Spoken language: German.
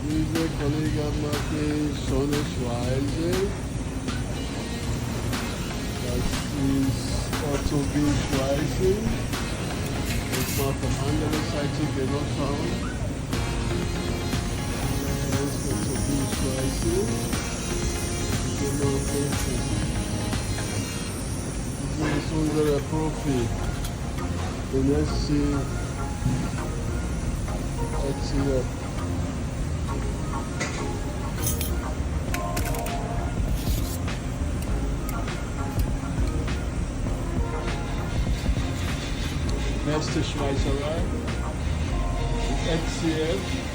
Diese Kollege macht die Sonne-Schweiße. Das ist Orthopäe-Schweiße. Jetzt mal von anderen Seite genau schauen. Das ist Orthopäe-Schweiße. Genau richtig. Das ist unser Profi. Und jetzt hier. Beste Schweißerei. XCF.